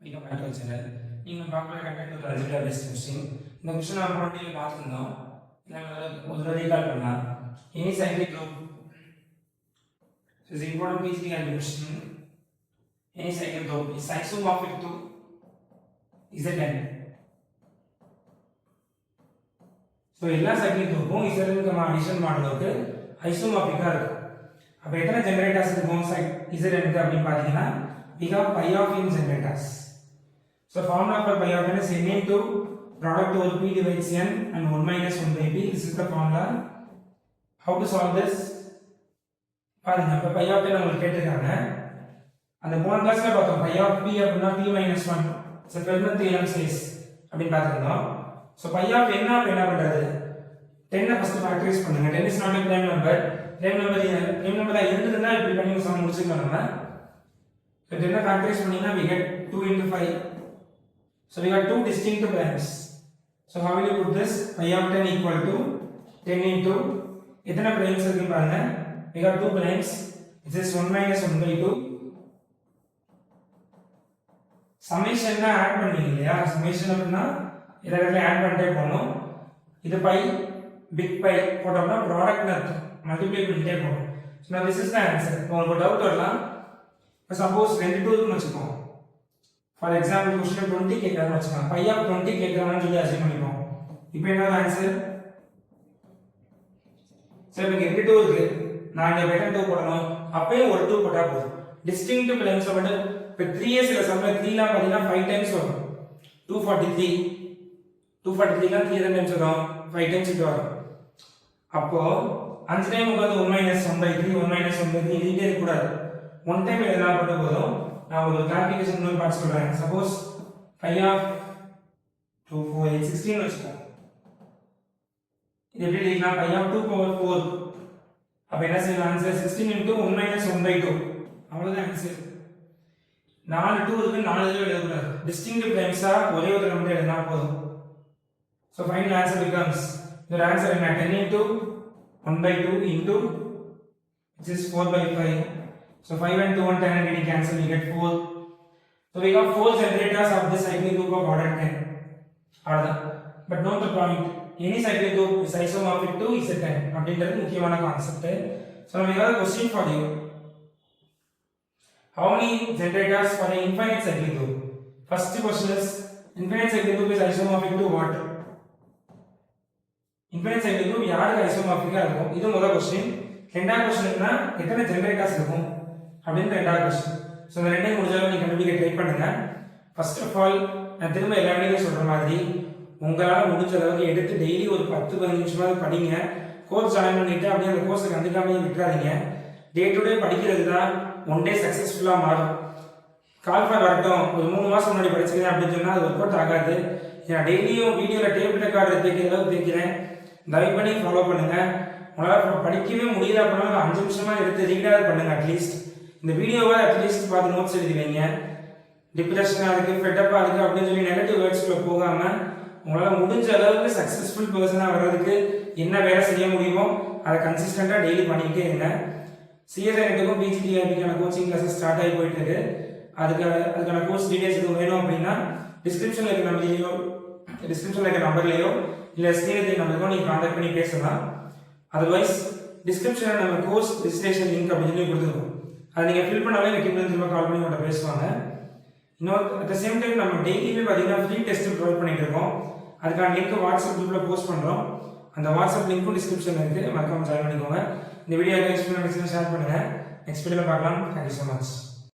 Agriculture நீங்கள் பார்க்குற conduct ஒரு அல்ஜிப்ரா பேஸ்ட் கொஸ்டின். இந்த கொஸ்டின் நம்ம முன்னாடி பார்த்துருந்தோம். ஒரு தடவை கால் பண்ணலாம். Any cyclic group is important PhD question. Any cyclic group is isomorphic to Zn. So எல்லா cyclic groupம் Zn க்கு addition பண்ணும்போது ஐசோமார்பிக்கா இருக்கு. அப்ப எத்தனை ஜெனரேட்டர்ஸ் இருக்கும் Zn க்கு அப்படி பாத்தீங்கன்னா we have pi of n generators. So formula for pi of n is n into product over p divides n and 1 minus 1 by p. This is the formula. How to solve this? பாருங்க இப்ப by of n உங்களுக்கு கேட்டிருக்காங்க. அந்த போன கிளாஸ்ல பார்த்தோம் pi of p அப்படினா p - 1 so 12 m size அப்படி பார்த்திருந்தோம். So pi of n of என்ன பண்றது? 10 ஐ ஃபர்ஸ்ட் ஃபேக்டரைஸ் பண்ணுங்க. 10 is not a prime number. prime number இருந்ததுன்னா இப்படி பண்ணி சம் முடிச்சுக்கலாம் நம்ம. So 10 ஐ ஃபேக்டரைஸ் பண்ணீங்கன்னா we get 2 into 5. So we got two distinct primes. So how will you put this? Pi of 10 equal to 10 into எத்தனை primes இருக்கு பாருங்க. We got two primes. This is 1 minus 1 by 2. Summation na add பண்ணீங்க இல்லையா? Summation அப்படினா இத இடத்துல add பண்ணிட்டே போறோம். இது பை பிக் பை போட்டோம்னா ப்ராடக்ட் அர்த்தம். மல்டிப்ளை பண்ணிட்டே போறோம். So now this is the answer. உங்களுக்கு டவுட் வரலாம். இப்போ சப்போஸ் 2 ன்னு வெச்சுப்போம். ஃபார் எக்ஸாம்பிள் क्वेश्चन 20 கேக்குறாங்க வெச்சுக்கலாம். பை ஆஃப் 20 கேக்குறாங்கன்னு சொல்லி அசைன் பண்ணிப்போம். இப்போ என்ன ஆன்சர்? சரி இங்க 2 இருக்கு. நான் இங்க வெட்டன் 2 போடணும். அப்பவே ஒரு 2 போட்டா போதும். டிஸ்டிங்க்ட் பிளேன்ஸ் வந்து இப்ப 3s ல சம்ல 3 லாம் பாத்தீங்கன்னா 5 டைம்ஸ் வரும். 243 லாம் 3 டைம்ஸ் வரும். 5 டைம்ஸ் இது வரும். அப்போ 5 டைம் வந்து 1 - 1 by 3 1 - 1 by 3 எழுதிட்டே இருக்க கூடாது. 1 டைம் எழுதினா மட்டும் போதும். நான் ஒரு கால்குலேஷன் இன்னொரு பார்ட் சொல்றேன். சப்போஸ் 5 ஆஃப் 2 4 8 16 வெச்சுக்கோங்க. இது எப்படி எழுதலாம்? 5 ஆஃப் 2 பவர் 4. அப்ப என்ன செய்யலாம்? Answer 16 into 1 minus 1 by 2. அவ்வளவுதான் ஆன்சர். 4 2 இருக்கு, 4 தடவை எழுத கூடாது. டிஸ்டிங்க்ட் பிரைம்ஸா ஒரே ஒரு தடவை மட்டும் எழுதினா போதும். So final answer becomes your answer is 10 into 1 by 2 into which is 4 by 5. So 5 and 2 and 10 and getting cancelled, we get 4. So we got 4 generators of this cyclic group of order 10. But note the point. Any cyclic group is isomorphic to Zn. அப்படின்றது முக்கியமான concept. So now we have a question for you. How many generators for an infinite cyclic group? First question is infinite cyclic group is isomorphic to what? Infinite cyclic group யாருக்கு ஐசோமார்பிக்கா இருக்கும்? இது முதல் question. ரெண்டாவது question என்ன? எத்தனை generators இருக்கும் அப்படின்ற ரெண்டாவது क्वेश्चन. சோ இந்த ரெண்டையும் முடிஞ்சளவு நீங்க கண்டுபிடிக்க ட்ரை பண்ணுங்க. ஃபர்ஸ்ட் ஆஃப் ஆல் நான் திரும்ப எல்லா வீடியோலயும் சொல்ற மாதிரி உங்களால முடிஞ்ச அளவுக்கு எடுத்து டெய்லி ஒரு 10-15 நிமிஷமாவது படிங்க. கோர்ஸ் ஜாயின் பண்ணிட்டு அப்படியே அந்த கோர்ஸை கண்டுக்காம விட்டுறாதீங்க. டே டு டே படிக்கிறது தான் ஒன் டே சக்ஸஸ்ஃபுல்லாக மாறும். கால் ஃபார் வரட்டும் ஒரு 3 மாதம் முன்னாடி படிச்சுக்கிறேன் அப்படின்னு சொன்னால் அது ஒர்க் அவுட் ஆகாது. நான் டெய்லியும் வீடியோவில் டேப் ரெக்கார்டு தேய்க்கிற அளவுக்கு தேய்க்கிறேன். தயவு பண்ணி ஃபாலோ பண்ணுங்கள். உங்களால் படிக்கவே முடியல அப்படின்னா 5 நிமிஷமாக எடுத்து ரீடாவது பண்ணுங்கள். அட்லீஸ்ட் இந்த வீடியோவை அட்லீஸ்ட் பார்த்து நோட்ஸ் எழுதி வைங்க. டிப்ரெஷனாக இருக்குது, ஃபெட்டப்பாக இருக்குது அப்படின்னு சொல்லி நெகட்டிவ் வேர்ட்ஸ்குள்ளே போகாமல் உங்களால் முடிஞ்ச அளவுக்கு சக்ஸஸ்ஃபுல் பர்சனாக வர்றதுக்கு என்ன வேலை செய்ய முடியுமோ அதை கன்சிஸ்டண்டாக டெய்லி பண்ணிக்கிட்டே இருங்க. சிஎஸ்ஐக்கும் பிஜிடிஆர்பிக்கான கோச்சிங் கிளாஸஸ் ஸ்டார்ட் ஆகி போயிட்டு இருக்கு. அதுக்கான கோர்ஸ் டீடைல்ஸ் எதுவும் வேணும் அப்படின்னா டிஸ்கிரிப்ஷனில் இருக்க நம்பர்லையோ இல்லை ஸ்க்ரீனில் நம்பருக்கோ நீங்கள் கான்டாக்ட் பண்ணி பேசலாம். அதர்வைஸ் டிஸ்கிரிப்ஷனில் நம்ம கோர்ஸ் ரிஜிஸ்ட்ரேஷன் லிங்க் அப்படின்னு சொல்லி கொடுத்துருக்கோம். அதை நீங்கள் ஃபில் பண்ணாலே எனக்கு திரும்ப கால் பண்ணி உங்கள்கிட்ட பேசுவாங்க. இன்னொரு அட் த சேம் டைம் நம்ம டெய்லியுமே பார்த்தீங்கன்னா ஃப்ரீ டெஸ்ட் ப்ரொவைட் பண்ணிட்டு இருக்கோம். அதுக்கான லிங்க் வாட்ஸ்அப் குரூப்பில் போஸ்ட் பண்ணுறோம். அந்த வாட்ஸ்அப் லிங்க்கும் டிஸ்கிரிப்ஷனில் இருக்குது. மறக்காம ஜாயின் பண்ணிக்கோங்க. இந்த வீடியோ எக்ஸ்பீரியன்ஸ் ஷேர் பண்ணுங்கள். நெக்ஸ்ட் வீடியோவில் பார்க்கலாம். Thank you so much.